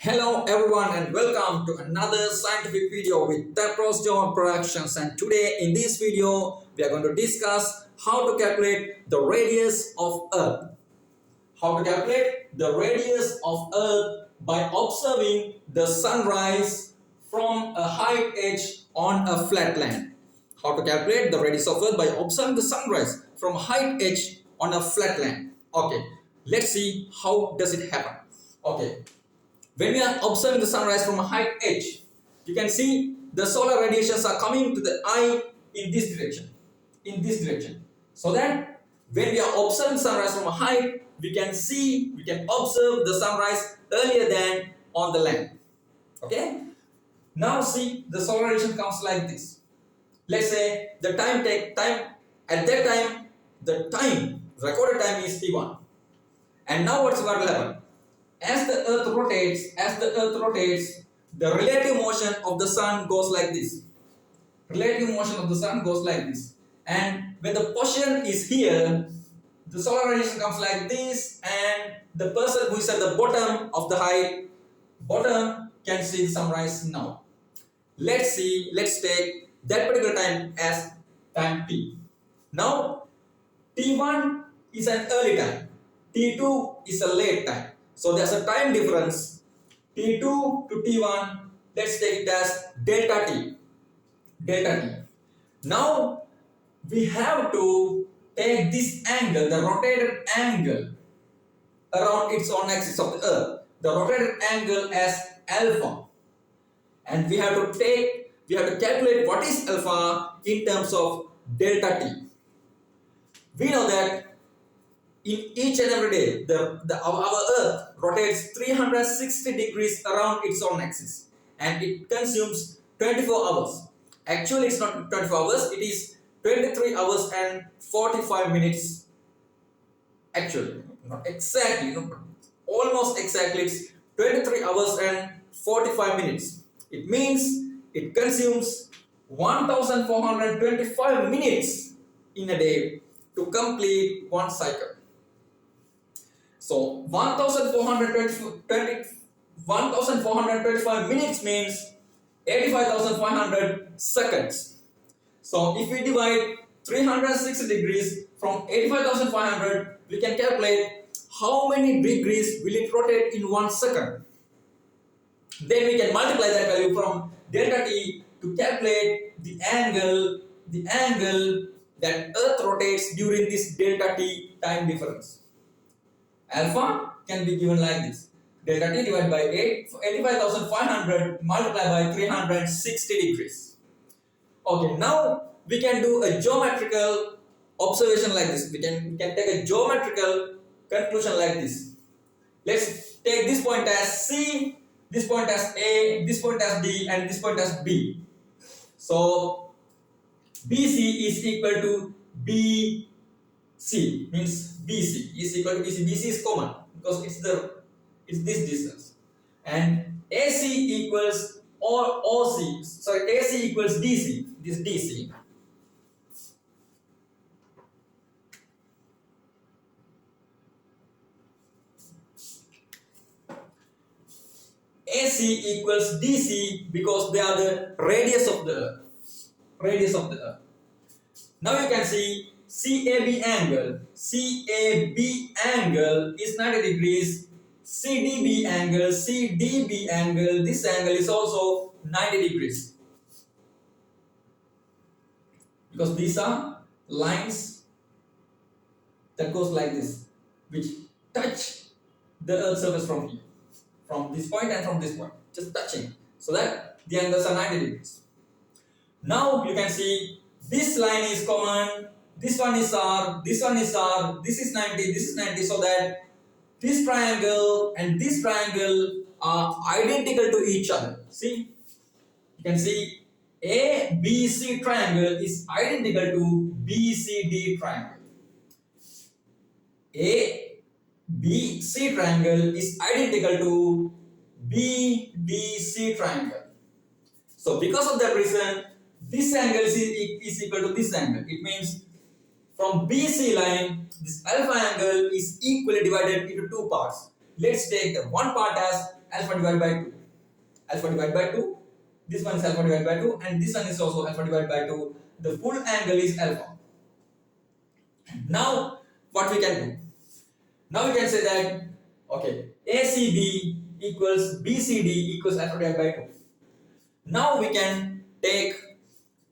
Hello everyone and welcome to another scientific video with Tepros John Productions, and today in this video we are going to discuss how to calculate the radius of Earth. How to calculate the radius of Earth by observing the sunrise from a height edge on a flat land. How to calculate the radius of Earth by observing the sunrise from a height edge on a flat land. Okay, let's see how does it happen. Okay. When we are observing the sunrise from a height edge, you can see the solar radiations are coming to the eye in this direction. So that when we are observing sunrise from a height, we can observe the sunrise earlier than on the land. Okay? Now see, the solar radiation comes like this. Let's say the recorded time is T1. And now what's going to happen? As the earth rotates, the relative motion of the sun goes like this. And when the position is here, the solar radiation comes like this, and the person who is at the bottom can see the sunrise now. Let's take that particular time as time T. Now, T1 is an early time, T2 is a late time. So there's a time difference, T2 to T1. Let's take it as delta T. Now we have to take this angle, the rotated angle around its own axis of the Earth, the rotated angle as alpha, and we have to calculate what is alpha in terms of delta T. We know that in each and every day, our Earth rotates 360 degrees around its own axis, and it consumes 24 hours. Actually, it's not 24 hours, it is 23 hours and 45 minutes. Actually, not exactly, almost exactly, it's 23 hours and 45 minutes. It means it consumes 1425 minutes in a day to complete one cycle. So 1425 minutes means 85,500 seconds. So if we divide 360 degrees from 85,500, we can calculate how many degrees will it rotate in 1 second. Then we can multiply that value from delta T to calculate the angle that Earth rotates during this delta T time difference. Alpha can be given like this: delta T divided by 85,500 multiplied by 360 degrees. Okay, now we can do a geometrical observation like this. We can take a geometrical conclusion like this. Let's take this point as C, this point as A, this point as D, and this point as B. So BC is equal to BC, means BC is equal to BC. BC is common because it's this distance, and AC equals OC. Sorry, AC equals DC. This DC. AC equals DC because they are the radius of the Earth. Now you can see CAB angle is 90 degrees. CDB angle, this angle is also 90 degrees. Because these are lines that goes like this, which touch the Earth's surface from here, from this point and from this point, just touching, so that the angles are 90 degrees. Now you can see this line is common, this one is R, this one is R, this is 90, this is 90, so that this triangle and this triangle are identical to each other. See, you can see ABC triangle is identical to BCD triangle. ABC triangle is identical to BDC triangle. So because of that reason, this angle is equal to this angle. It means from BC line, this alpha angle is equally divided into two parts. let's take the one part as alpha divided by 2. Alpha divided by 2. This one is alpha divided by 2 and this one is also alpha divided by 2. The full angle is alpha. Now what we can do? Now we can say that okay, ACB equals BCD equals alpha divided by 2. Now we can take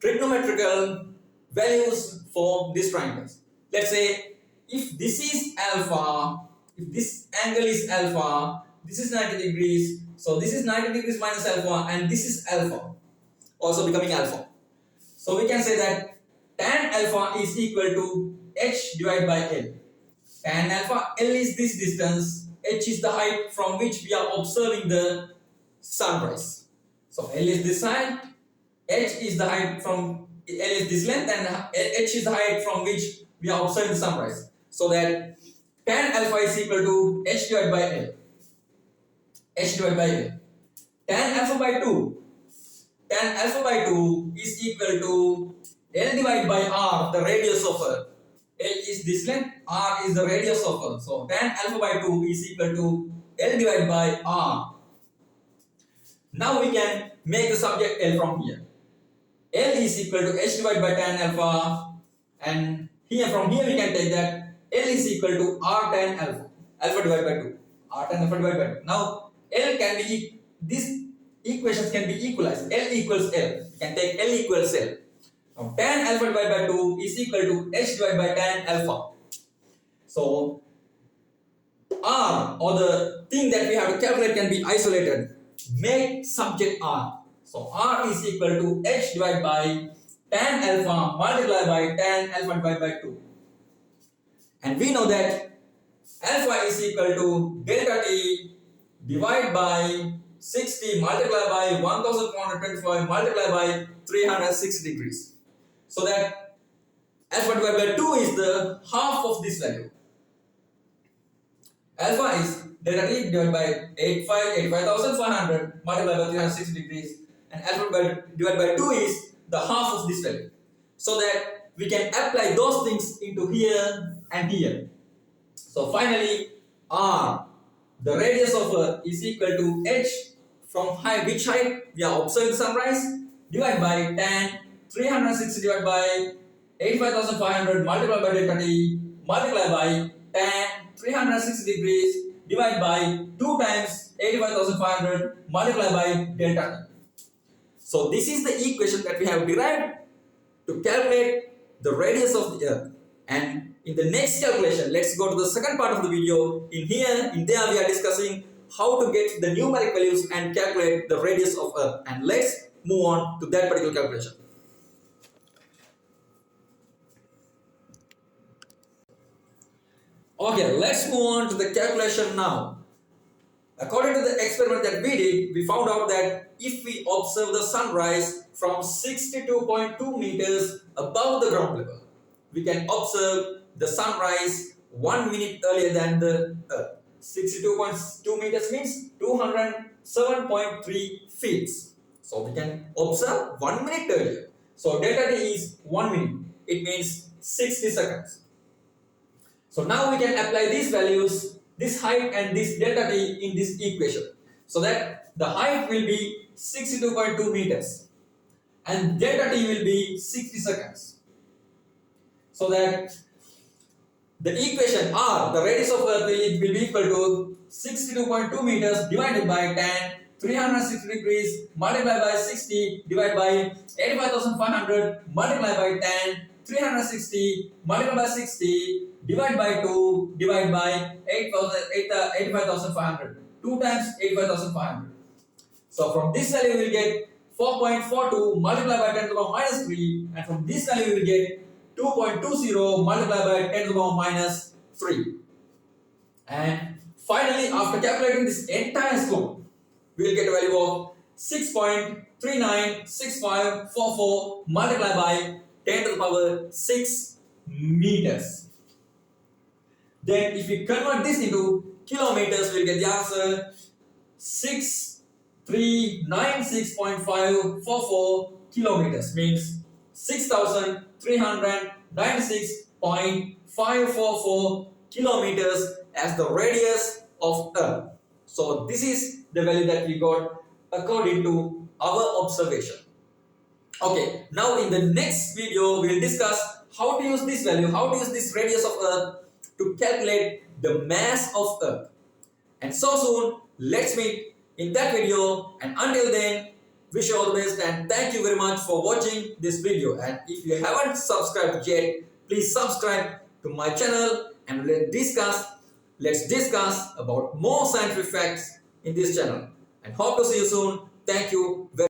trigonometrical values for these triangles. Let's say if this is alpha, if this angle is alpha, this is 90 degrees, so this is 90 degrees minus alpha and this is alpha, also becoming alpha. So we can say that tan alpha is equal to h divided by L. Tan alpha, L is this distance, h is the height from which we are observing the sunrise. So L is this side, h is the height from L is this length and h is the height from which we are observing the sunrise. So that tan alpha is equal to h divided by L. H divided by L. Tan alpha by 2. Tan alpha by 2 is equal to L divided by R, the radius of Earth. L is this length, R is the radius of Earth. So tan alpha by 2 is equal to L divided by R. Now we can make the subject L from here. L is equal to h divided by tan alpha, and here from here we can take that L is equal to R tan alpha, alpha divided by 2, R tan alpha divided by 2. Now L can be, these equations can be equalized. L equals L, we can take L equals L. Now tan alpha divided by 2 is equal to h divided by tan alpha. So R, or the thing that we have to calculate, can be isolated. Make subject R. So R is equal to h divided by tan alpha multiplied by tan alpha divided by 2. And we know that alpha is equal to delta t divided by 60 multiplied by 1425 multiplied by 360 degrees. So that alpha divided by 2 is the half of this value. Alpha is delta t divided by 85,500 multiplied by 360 degrees, and alpha divided by 2 is the half of this value. So that we can apply those things into here and here. So finally, R, the radius of Earth, is equal to h from which height we are observing sunrise, divided by tan 360 divided by 85,500 multiplied by delta t multiplied by tan 360 degrees divided by 2 times 85,500 multiplied by delta t. So this is the equation that we have derived to calculate the radius of the Earth. And in the next calculation, let's go to the second part of the video. In there we are discussing how to get the numeric values and calculate the radius of Earth. And let's move on to that particular calculation. Okay, let's move on to the calculation now. According to the experiment that we did, we found out that if we observe the sunrise from 62.2 meters above the ground level, we can observe the sunrise 1 minute earlier than the Earth. 62.2 meters means 207.3 feet. So we can observe 1 minute earlier. So delta t is 1 minute. It means 60 seconds. So now we can apply these values, this height and this delta t, in this equation. So that the height will be 62.2 meters and delta t will be 60 seconds. So that the equation R, the radius of Earth, will be equal to 62.2 meters divided by tan 360 degrees multiplied by 60 divided by 85,500 multiplied by tan 360 multiplied by 60 divided by 2 divided by 85,500. 2 times 85,500. So from this value we will get 4.42 multiplied by 10 to the power minus 3, and from this value we will get 2.20 multiplied by 10 to the power minus 3. And finally, after calculating this entire slope, we will get a value of 6.396544 multiplied by 10 to the power 6 meters. Then if we convert this into kilometers, we will get the answer 6396.544 kilometers, means 6396.544 kilometers as the radius of Earth. So this is the value that we got according to our observation. Okay, now in the next video, we'll discuss how to use this value, how to use this radius of Earth to calculate the mass of Earth. And so soon, let's meet in that video. And until then, wish you all the best and thank you very much for watching this video. And if you haven't subscribed yet, please subscribe to my channel and let's discuss about more scientific facts in this channel. And hope to see you soon. Thank you very much.